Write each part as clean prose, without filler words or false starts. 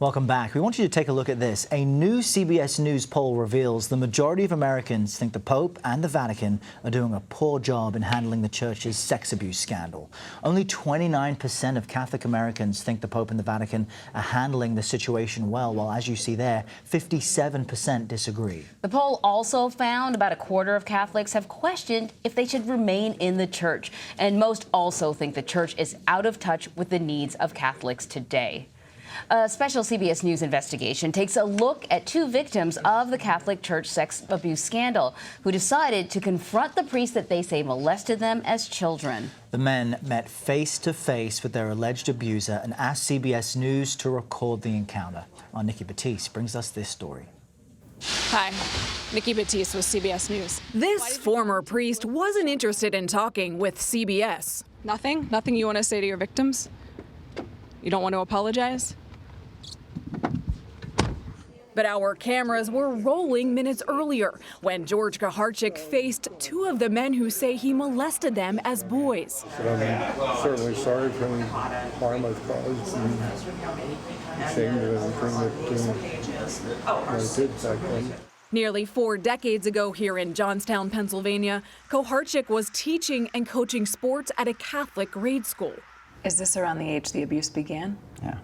Welcome back. We want you to take a look at this. A new CBS News poll reveals the majority of Americans think the Pope and the Vatican are doing a poor job in handling the church's sex abuse scandal. Only 29% of Catholic Americans think the Pope and the Vatican are handling the situation well, while, as you see there, 57% disagree. The poll also found about a quarter of Catholics have questioned if they should remain in the church, and most also think the church is out of touch with the needs of Catholics today. A special CBS News investigation takes a look at two victims of the Catholic Church sex abuse scandal who decided to confront the priest that they say molested them as children. The men met face to face with their alleged abuser and asked CBS News to record the encounter. Our Nikki Battiste brings us this story. Hi, Nikki Battiste with CBS News. This former priest wasn't interested in talking with CBS. Nothing? Nothing you want to say to your victims? You don't want to apologize? But our cameras were rolling minutes earlier when George Kaharchik faced two of the men who say he molested them as boys. I'm certainly sorry for any harm I've caused and ashamed of everything that I did back then. Nearly 4 decades ago here in Johnstown, Pennsylvania, Kaharchik was teaching and coaching sports at a Catholic grade school. Is this around the age the abuse began? Yeah.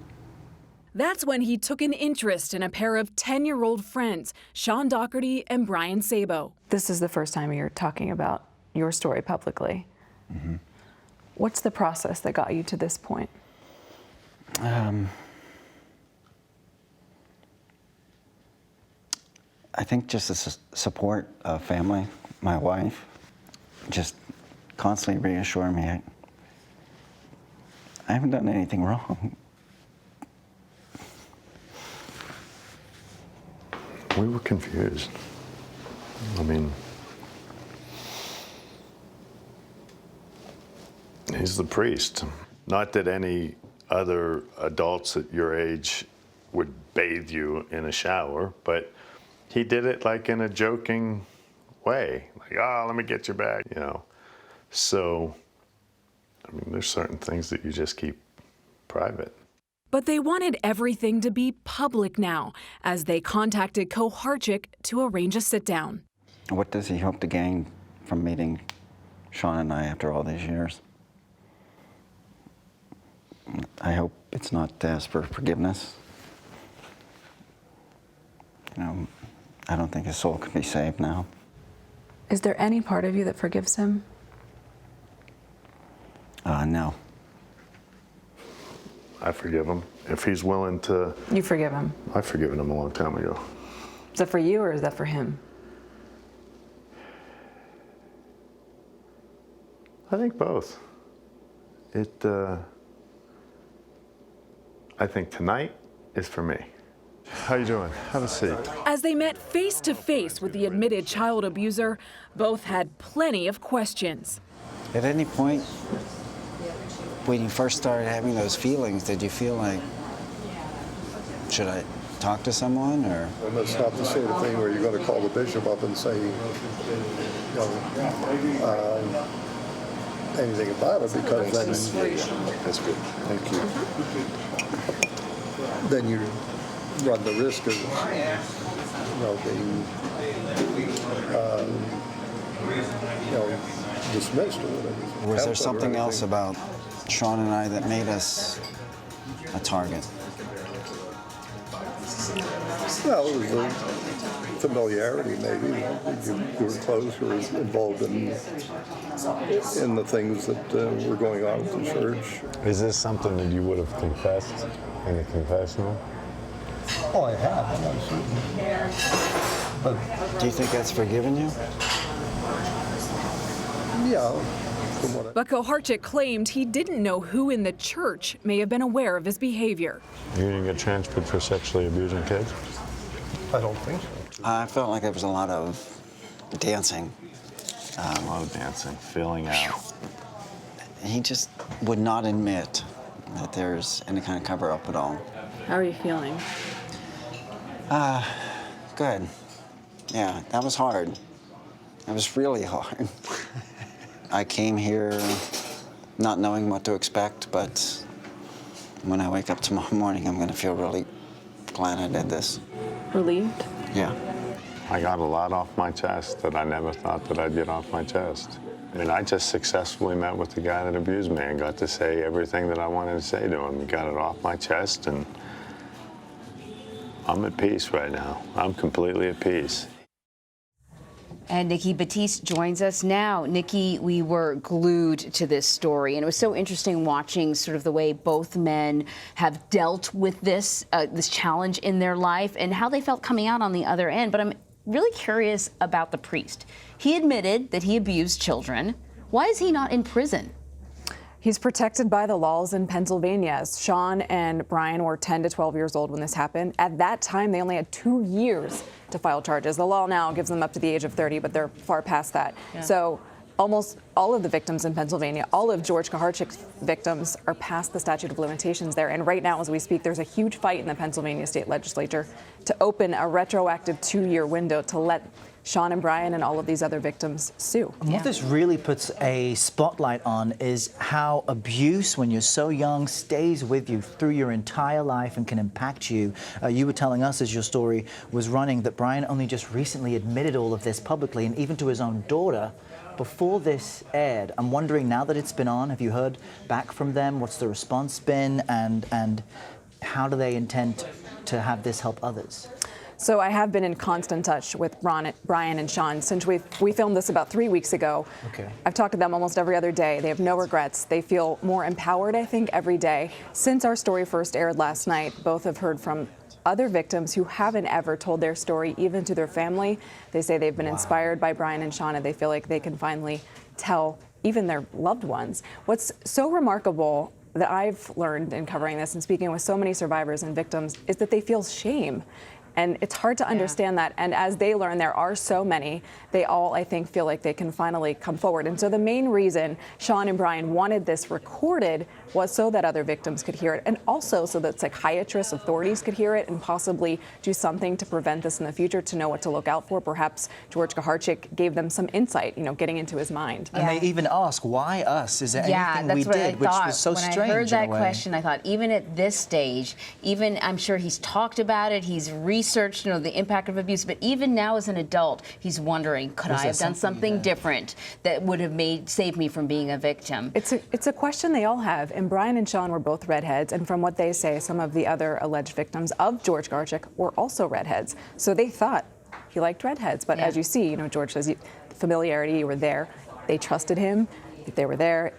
That's when he took an interest in a pair of 10-year-old friends, Sean Doherty and Brian Sabo. This is the first time you're talking about your story publicly. Mm-hmm. What's the process that got you to this point? I think just the support of family, my wife, just constantly reassuring me I haven't done anything wrong. We were confused. I mean, he's the priest. Not that any other adults at your age would bathe you in a shower, but he did it like in a joking way. Like, oh, let me get your bag, you know. So, I mean, there's certain things that you just keep private. But they wanted everything to be public now, as they contacted Kaharchik to arrange a sit-down. What does he hope to gain from meeting Sean and I after all these years? I hope it's not to ask for forgiveness. You know, I don't think his soul can be saved now. Is there any part of you that forgives him? No. I forgive him. If he's willing to... You forgive him? I've forgiven him a long time ago. Is that for you or is that for him? I think both. I think tonight is for me. How you doing? Have a seat. As they met face to face with the admitted child abuser, both had plenty of questions. At any point, when you first started having those feelings, did you feel like, should I talk to someone, or? And that's not the sort of thing where you're going to call the bishop up and say, you know, anything about it, because then... That's good. Thank you. Then you run the risk of, you know, being, you know, dismissed or whatever. Was there something else about Sean and I that made us a target? Well, it was a familiarity, maybe. You were close, you were involved in the things that were going on at the church. Is this something that you would have confessed in the confessional? Oh, I have, absolutely. But Do you think that's forgiven you? yeah. But Kaharchik claimed he didn't know who in the church may have been aware of his behavior. You didn't get transferred for sexually abusing kids? I don't think so. I felt like there was a lot of dancing. A lot of dancing, feeling out. He just would not admit that there's any kind of cover-up at all. How are you feeling? Good. Yeah, that was hard. That was really hard. I came here not knowing what to expect, but when I wake up tomorrow morning, I'm going to feel really glad I did this. Relieved? Yeah. I got a lot off my chest that I never thought that I'd get off my chest. And I just successfully met with the guy that abused me and got to say everything that I wanted to say to him. Got it off my chest, and I'm at peace right now. I'm completely at peace. And Nikki Battiste joins us now. Nikki, we were glued to this story, and it was so interesting watching sort of the way both men have dealt with this challenge in their life and how they felt coming out on the other end. But I'm really curious about the priest. He admitted that he abused children. Why is he not in prison? He's protected by the laws in Pennsylvania. Sean and Brian were 10 to 12 years old when this happened. At that time, they only had 2 years to file charges. The law now gives them up to the age of 30, but they're far past that. Yeah. So almost all of the victims in Pennsylvania, all of George Kaharchik's victims are past the statute of limitations there. And right now, as we speak, there's a huge fight in the Pennsylvania state legislature to open a retroactive 2-year window to let Sean and Brian and all of these other victims sue. And what this really puts a spotlight on is how abuse, when you're so young, stays with you through your entire life and can impact you. You were telling us as your story was running that Brian only just recently admitted all of this publicly, and even to his own daughter, before this aired. I'm wondering, now that it's been on, have you heard back from them? What's the response been, and how do they intend to have this help others? So I have been in constant touch with Brian and Sean since we filmed this about 3 weeks ago. Okay. I've talked to them almost every other day. They have no regrets. They feel more empowered, I think, every day. Since our story first aired last night, both have heard from other victims who haven't ever told their story, even to their family. They say they've been inspired by Brian and Sean, and they feel like they can finally tell even their loved ones. What's so remarkable that I've learned in covering this and speaking with so many survivors and victims is that they feel shame. And it's hard to understand that. And as they learn, there are so many, they all, I think, feel like they can finally come forward. And so the main reason Sean and Brian wanted this recorded was so that other victims could hear it, and also so that psychiatrists, authorities could hear it and possibly do something to prevent this in the future, to know what to look out for. Perhaps George Kaharchik gave them some insight, getting into his mind. And they even ask, why us? Is there anything we did? Which was so strange. When I heard that question, I thought, even at this stage, even I'm sure he's talked about it, he's researched, the impact of abuse, but even now as an adult, he's wondering, could I have done something different that would have saved me from being a victim? It's a question they all have. And Brian and Sean were both redheads, and from what they say, some of the other alleged victims of George Kaharchik were also redheads. So they thought he liked redheads, but as you see, George says familiarity, you were there. They trusted him, they were there,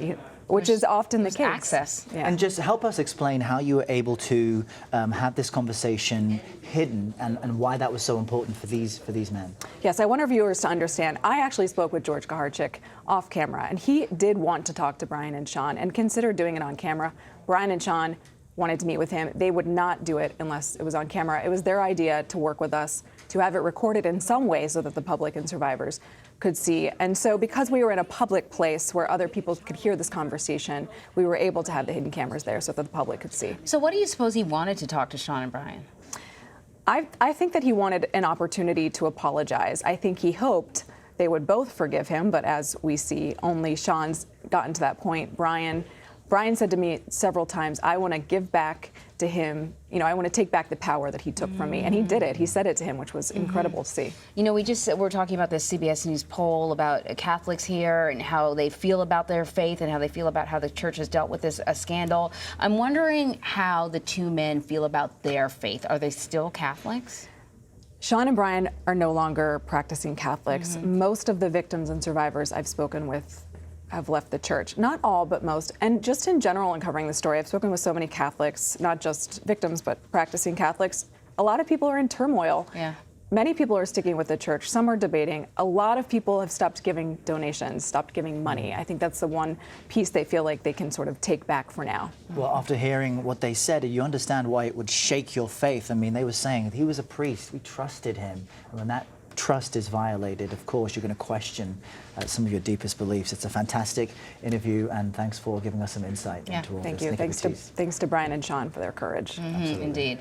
which is often the case. Access. Yeah. And just help us explain how you were able to have this conversation hidden, and why that was so important for these men. Yes, I want our viewers to understand. I actually spoke with George Kaharchik off camera, and he did want to talk to Brian and Sean and considered doing it on camera. Brian and Sean wanted to meet with him. They would not do it unless it was on camera. It was their idea to work with us, to have it recorded in some way so that the public and survivors could see. And so because we were in a public place where other people could hear this conversation, we were able to have the hidden cameras there so that the public could see. So what do you suppose he wanted to talk to Sean and Brian? I think that he wanted an opportunity to apologize. I think he hoped they would both forgive him, but as we see, only Sean's gotten to that point. Brian said to me several times, I want to give back to him, I want to take back the power that he took from me. And he did it. He said it to him, which was incredible to see. We're talking about this CBS News poll about Catholics here and how they feel about their faith and how they feel about how the church has dealt with this scandal. I'm wondering how the two men feel about their faith. Are they still Catholics? Sean and Brian are no longer practicing Catholics. Most of the victims and survivors I've spoken with have left the church. Not all, but most. And just in general, in covering the story, I've spoken with so many Catholics, not just victims, but practicing Catholics. A lot of people are in turmoil. Yeah. Many people are sticking with the church. Some are debating. A lot of people have stopped giving donations, stopped giving money. I think that's the one piece they feel like they can sort of take back for now. Well, after hearing what they said, you understand why it would shake your faith. I mean, they were saying he was a priest. We trusted him. And when that trust is violated, of course, you're going to question some of your deepest beliefs. It's a fantastic interview, and thanks for giving us some insight into all Thank this. you. Nikki Thanks to Brian and Sean for their courage. Indeed.